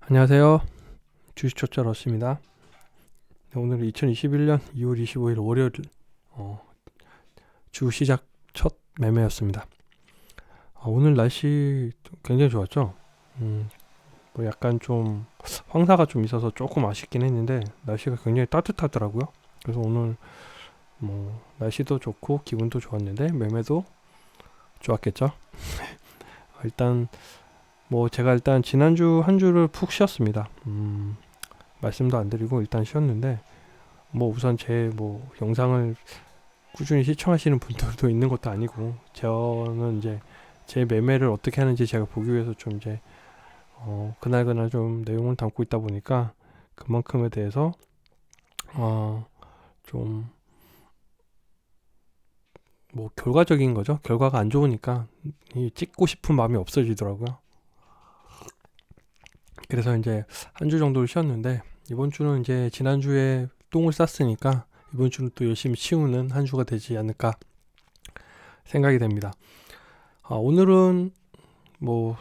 안녕하세요. 주식초짜 러스입니다. 네, 오늘은 2021년 2월 25일 월요일 주 시작 첫 매매였습니다. 오늘 날씨 굉장히 좋았죠. 뭐 약간 좀 황사가 좀 있어서 조금 아쉽긴 했는데 날씨가 굉장히 따뜻하더라고요. 그래서 오늘 뭐 날씨도 좋고 기분도 좋았는데 매매도 좋았겠죠. 일단 뭐 제가 일단 지난주 한 주를 푹 쉬었습니다. 말씀도 안 드리고 일단 쉬었는데 뭐 우선 제 뭐 영상을 꾸준히 시청하시는 분들도 있는 것도 아니고 저는 이제 제 매매를 어떻게 하는지 제가 보기 위해서 좀 이제 그날그날 좀 내용을 담고 있다 보니까 그만큼에 대해서 좀 뭐 결과적인 거죠. 결과가 안 좋으니까 이 찍고 싶은 마음이 없어지더라고요. 그래서 이제 한 주 정도를 쉬었는데 이번 주는 이제 지난주에 똥을 쌌으니까 이번 주는 또 열심히 치우는 한 주가 되지 않을까 생각이 됩니다. 오늘은 뭐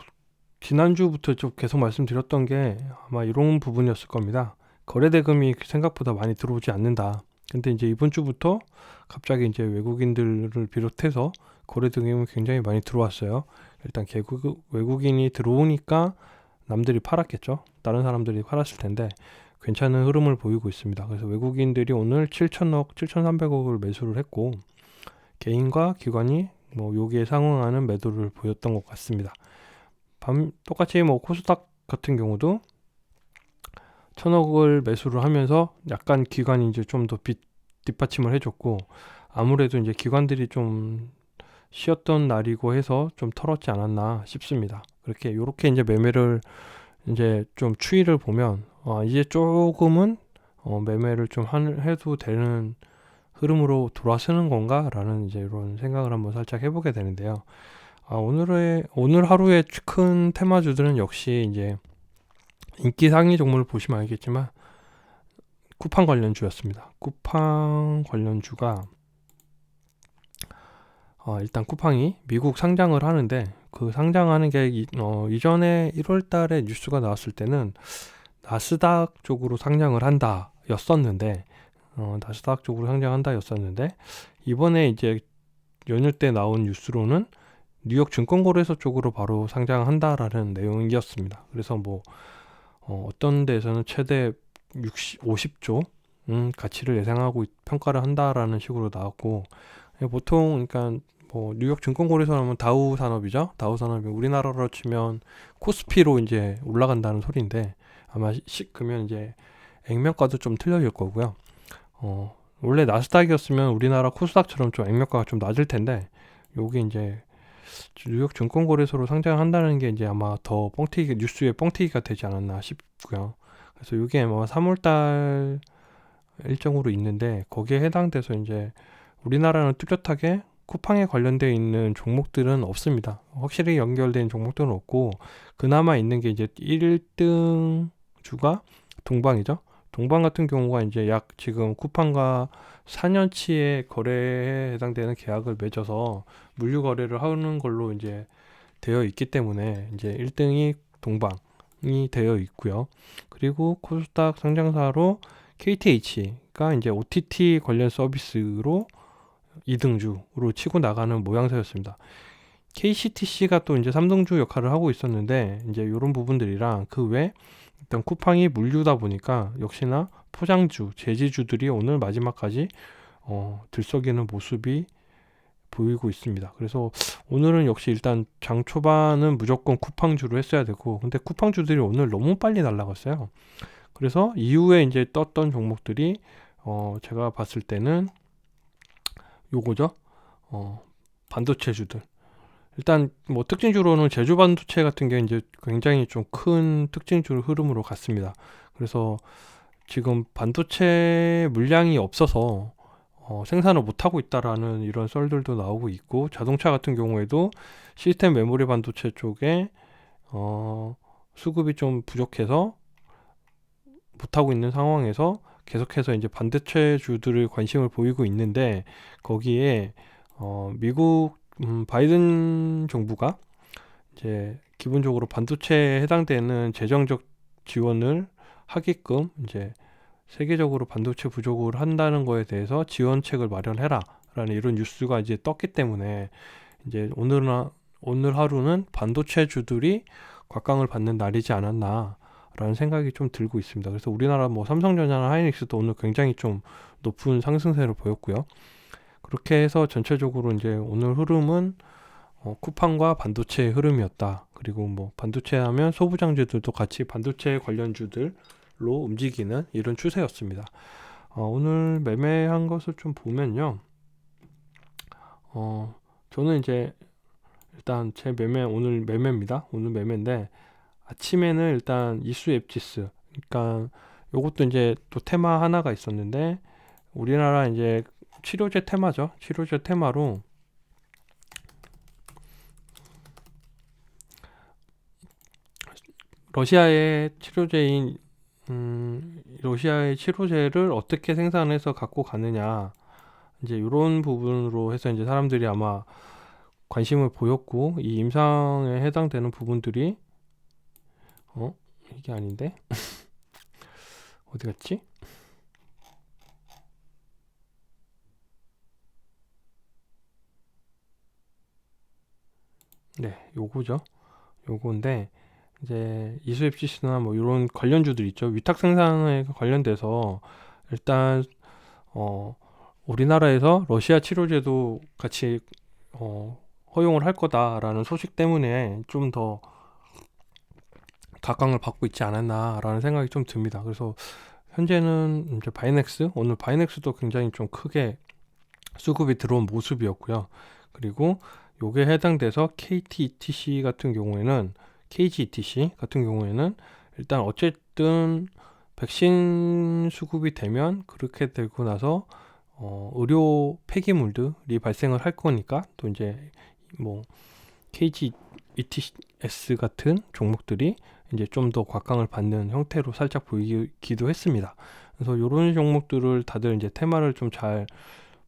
지난주부터 좀 계속 말씀드렸던 게 아마 이런 부분이었을 겁니다. 거래대금이 생각보다 많이 들어오지 않는다. 근데 이제 이번 주부터 갑자기 이제 외국인들을 비롯해서 거래대금이 굉장히 많이 들어왔어요. 일단 외국인이 들어오니까 남들이 팔았겠죠. 다른 사람들이 팔았을 텐데 괜찮은 흐름을 보이고 있습니다. 그래서 외국인들이 오늘 7천억, 7,300억을 매수를 했고 개인과 기관이 뭐 여기에 상응하는 매도를 보였던 것 같습니다. 똑같이 뭐 코스닥 같은 경우도 1,000억을 매수를 하면서 약간 기관이 이제 좀 더 뒷받침을 해줬고 아무래도 이제 기관들이 좀 쉬었던 날이고 해서 좀 털었지 않았나 싶습니다. 요렇게 이제 매매를 이제 좀 추이를 보면 이제 조금은 매매를 좀 해도 되는 흐름으로 돌아서는 건가라는 이제 이런 생각을 한번 살짝 해보게 되는데요. 오늘 하루의 큰 테마주들은 역시 이제 인기 상위 종목을 보시면 알겠지만 쿠팡 관련주였습니다. 쿠팡 관련주가 일단 쿠팡이 미국 상장을 하는데 그 상장하는 게 이전에 1월 달에 뉴스가 나왔을 때는 나스닥 쪽으로 상장을 한다 였었는데 나스닥 쪽으로 상장한다 였었는데 이번에 이제 연휴 때 나온 뉴스로는 뉴욕 증권거래소 쪽으로 바로 상장한다라는 내용이었습니다. 그래서 뭐 어떤 데에서는 최대 50조 가치를 예상하고 평가를 한다라는 식으로 나왔고 보통 그러니까 뭐 뉴욕 증권거래소 하면 다우 산업이죠. 다우 산업이 우리나라로 치면 코스피로 이제 올라간다는 소리인데 아마 그러면 이제 액면가도 좀 틀려질 거고요. 원래 나스닥이었으면 우리나라 코스닥처럼 좀 액면가가 좀 낮을 텐데 요게 이제 뉴욕 증권거래소로 상장한다는 게 이제 아마 더 뻥튀기 뉴스의 뻥튀기가 되지 않았나 싶고요. 그래서 이게 아마 3월달 일정으로 있는데 거기에 해당돼서 이제 우리나라는 뚜렷하게 쿠팡에 관련되어 있는 종목들은 없습니다. 확실히 연결된 종목들은 없고 그나마 있는 게 이제 1등 주가 동방이죠. 동방 같은 경우가 이제 약 지금 쿠팡과 4년치의 거래에 해당되는 계약을 맺어서 물류 거래를 하는 걸로 이제 되어 있기 때문에 이제 1등이 동방이 되어 있고요. 그리고 코스닥 상장사로 KTH가 이제 OTT 관련 서비스로 2등주로 치고 나가는 모양새였습니다. KCTC가 또 이제 3등주 역할을 하고 있었는데 이제 이런 부분들이랑 그 외 일단 쿠팡이 물류다 보니까 역시나 포장주, 제지주들이 오늘 마지막까지 들썩이는 모습이 보이고 있습니다. 그래서 오늘은 역시 일단 장 초반은 무조건 쿠팡주로 했어야 되고 근데 쿠팡주들이 오늘 너무 빨리 날아갔어요. 그래서 이후에 이제 떴던 종목들이 제가 봤을 때는 요거죠. 반도체주들. 일단 뭐 특징주로는 제조 반도체 같은 게 이제 굉장히 좀 큰 특징주 흐름으로 갔습니다. 그래서 지금 반도체 물량이 없어서 생산을 못하고 있다라는 이런 썰들도 나오고 있고 자동차 같은 경우에도 시스템 메모리 반도체 쪽에 수급이 좀 부족해서 못하고 있는 상황에서 계속해서 이제 반도체주들을 관심을 보이고 있는데 거기에 미국 바이든 정부가 이제 기본적으로 반도체에 해당되는 재정적 지원을 하게끔 이제 세계적으로 반도체 부족을 한다는 거에 대해서 지원책을 마련해라 라는 이런 뉴스가 이제 떴기 때문에 이제 오늘 하루는 반도체주들이 곽강을 받는 날이지 않았나 라는 생각이 좀 들고 있습니다. 그래서 우리나라 뭐 삼성전자나 하이닉스도 오늘 굉장히 좀 높은 상승세를 보였고요. 그렇게 해서 전체적으로 이제 오늘 흐름은 쿠팡과 반도체의 흐름이었다. 그리고 뭐 반도체 하면 소부장주들도 같이 반도체 관련주들로 움직이는 이런 추세였습니다. 오늘 매매한 것을 좀 보면요. 저는 이제 일단 제 오늘 매매입니다. 오늘 매매인데 아침에는 일단 이수 앱지스, 그러니까 요것도 이제 또 테마 하나가 있었는데 우리나라 이제 치료제 테마죠. 치료제 테마로 러시아의 치료제인 러시아의 치료제를 어떻게 생산해서 갖고 가느냐, 이제 이런 부분으로 해서 이제 사람들이 아마 관심을 보였고, 이 임상에 해당되는 부분들이 이게 아닌데 어디 갔지? 네, 요거죠. 요건데 이제 이수앱시스나 뭐 이런 관련주들 있죠. 위탁 생산에 관련돼서 일단 우리나라에서 러시아 치료제도 같이 허용을 할 거다라는 소식 때문에 좀 더 각광을 받고 있지 않았나라는 생각이 좀 듭니다. 그래서 현재는 이제 오늘 바이넥스도 굉장히 좀 크게 수급이 들어온 모습이었고요. 그리고 요게 해당돼서 KGETC 같은 경우에는 일단 어쨌든 백신 수급이 되면 그렇게 되고 나서 의료 폐기물들이 발생을 할 거니까 또 이제 뭐 KGETS 같은 종목들이 이제 좀 더 곽강을 받는 형태로 살짝 보이기도 했습니다. 그래서 이런 종목들을 다들 이제 테마를 좀 잘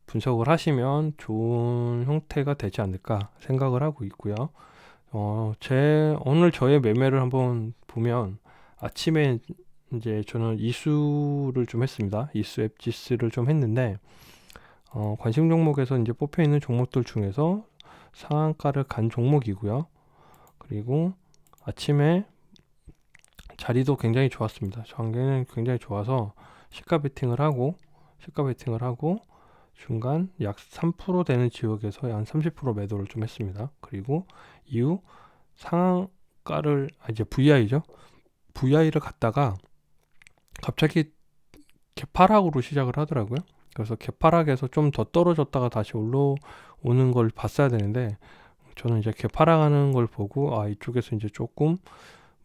분석을 하시면 좋은 형태가 되지 않을까 생각을 하고 있고요. 오늘 저의 매매를 한번 보면 아침에 이제 저는 이수를 좀 했습니다. 이수 앱지스를 좀 했는데 관심 종목에서 이제 뽑혀 있는 종목들 중에서 상한가를 간 종목이고요. 그리고 아침에 자리도 굉장히 좋았습니다. 장기는 굉장히 좋아서 시가 베팅을 하고 중간 약 3% 되는 지역에서 한 30% 매도를 좀 했습니다. 그리고 이후 상한가를 이제 VI죠. VI를 갔다가 갑자기 개파락으로 시작을 하더라고요. 그래서 개파락에서 좀 더 떨어졌다가 다시 올라오는 걸 봤어야 되는데 저는 이제 개파락하는 걸 보고 이쪽에서 이제 조금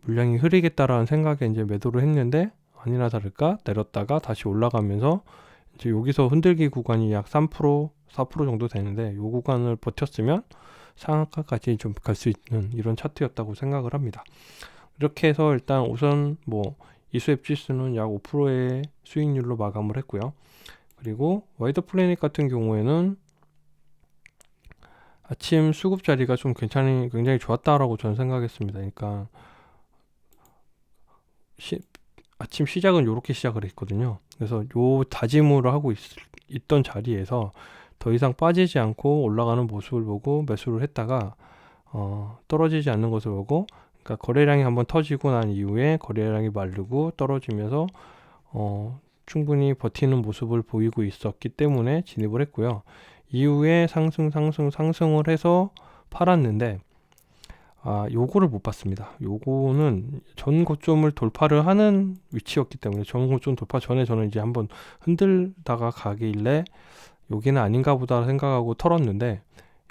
물량이 흐리겠다라는 생각에 이제 매도를 했는데 아니나 다를까 내렸다가 다시 올라가면서 이제 여기서 흔들기 구간이 약 3%, 4% 정도 되는데 이 구간을 버텼으면 상한가까지 좀 갈 수 있는 이런 차트였다고 생각을 합니다. 이렇게 해서 일단 우선 뭐 이수앱 지수는 약 5%의 수익률로 마감을 했고요. 그리고 와이드 플래닛 같은 경우에는 아침 수급 자리가 좀 굉장히 좋았다라고 저는 생각했습니다. 그러니까 아침 시작은 이렇게 시작을 했거든요. 그래서 요 다짐을 하고 있던 자리에서 더 이상 빠지지 않고 올라가는 모습을 보고 매수를 했다가 떨어지지 않는 것을 보고, 그러니까 거래량이 한번 터지고 난 이후에 거래량이 마르고 떨어지면서 충분히 버티는 모습을 보이고 있었기 때문에 진입을 했고요. 이후에 상승을 해서 팔았는데 요거를 못 봤습니다. 요거는 전 고점을 돌파를 하는 위치였기 때문에 전 고점 돌파 전에 저는 이제 한번 흔들다가 가길래 여기는 아닌가 보다 생각하고 털었는데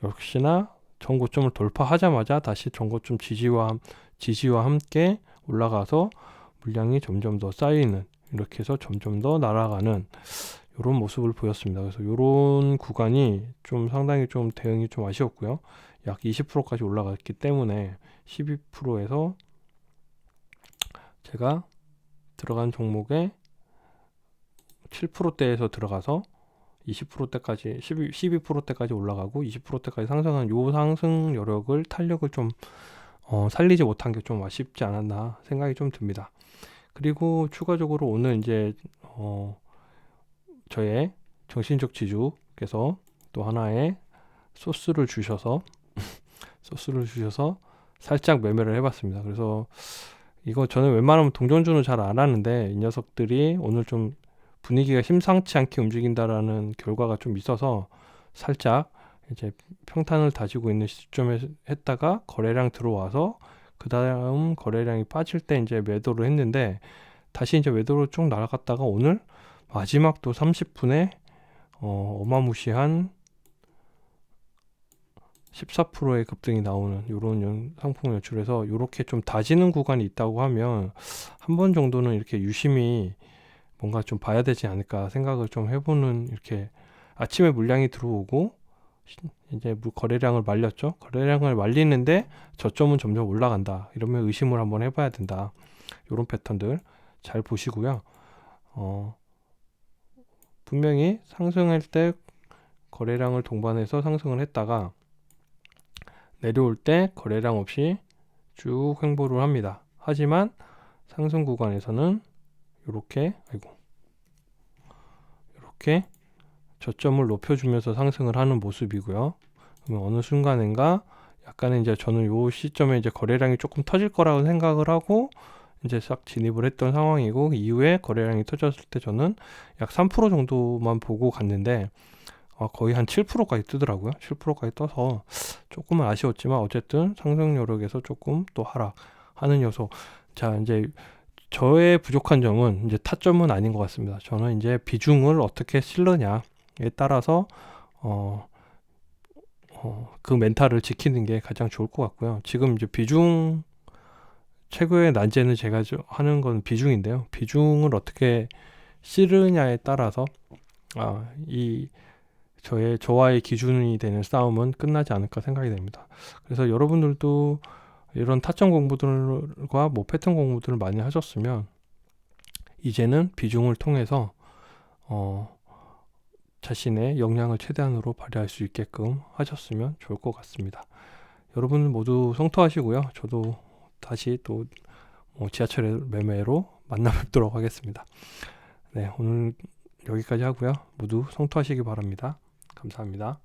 역시나 전 고점을 돌파하자마자 다시 전 고점 지지와 함께 올라가서 물량이 점점 더 쌓이는, 이렇게 해서 점점 더 날아가는 이런 모습을 보였습니다. 그래서 이런 구간이 좀 상당히 좀 대응이 좀 아쉬웠고요. 약 20%까지 올라갔기 때문에 12%에서 제가 들어간 종목에 7%대에서 들어가서 20%대까지 12%대까지 올라가고 20%대까지 상승한 요 상승 여력을 탄력을 좀 살리지 못한 게 좀 아쉽지 않았나 생각이 좀 듭니다. 그리고 추가적으로 오늘 이제 저의 정신적 지주께서 또 하나의 소스를 주셔서 살짝 매매를 해봤습니다. 그래서 이거 저는 웬만하면 동전주는 잘 안 하는데 이 녀석들이 오늘 좀 분위기가 심상치 않게 움직인다라는 결과가 좀 있어서 살짝 이제 평탄을 다지고 있는 시점에 했다가 거래량 들어와서 그 다음 거래량이 빠질 때 이제 매도를 했는데 다시 이제 매도로 쭉 날아갔다가 오늘 마지막 또 30분에 어마무시한 14%의 급등이 나오는 이런 상품 연출에서 이렇게 좀 다지는 구간이 있다고 하면 한 번 정도는 이렇게 유심히 뭔가 좀 봐야 되지 않을까 생각을 좀 해보는, 이렇게 아침에 물량이 들어오고 이제 거래량을 말렸죠. 거래량을 말리는데 저점은 점점 올라간다. 이러면 의심을 한번 해봐야 된다. 이런 패턴들 잘 보시고요. 분명히 상승할 때 거래량을 동반해서 상승을 했다가 내려올 때 거래량 없이 쭉 횡보를 합니다. 하지만 상승 구간에서는 이렇게 저점을 높여주면서 상승을 하는 모습이고요. 그러면 어느 순간인가 약간은 이제 저는 요 시점에 이제 거래량이 조금 터질 거라고 생각을 하고 이제 싹 진입을 했던 상황이고, 이후에 거래량이 터졌을 때 저는 약 3% 정도만 보고 갔는데 거의 한 7%까지 뜨더라고요. 7%까지 떠서 조금은 아쉬웠지만 어쨌든 상승 여력에서 조금 또 하락하는 요소. 자, 이제 저의 부족한 점은 이제 타점은 아닌 것 같습니다. 저는 이제 비중을 어떻게 실느냐에 따라서 그 멘탈을 지키는 게 가장 좋을 것 같고요. 지금 이제 비중 최고의 난제는 제가 하는 건 비중인데요. 비중을 어떻게 실느냐에 따라서 저와의 기준이 되는 싸움은 끝나지 않을까 생각이 됩니다. 그래서 여러분들도 이런 타점 공부들과 패턴 공부들을 많이 하셨으면 이제는 비중을 통해서 자신의 역량을 최대한으로 발휘할 수 있게끔 하셨으면 좋을 것 같습니다. 여러분 모두 성투하시고요. 저도 다시 또 지하철 매매로 만나 뵙도록 하겠습니다. 네, 오늘 여기까지 하고요. 모두 성투하시기 바랍니다. 감사합니다.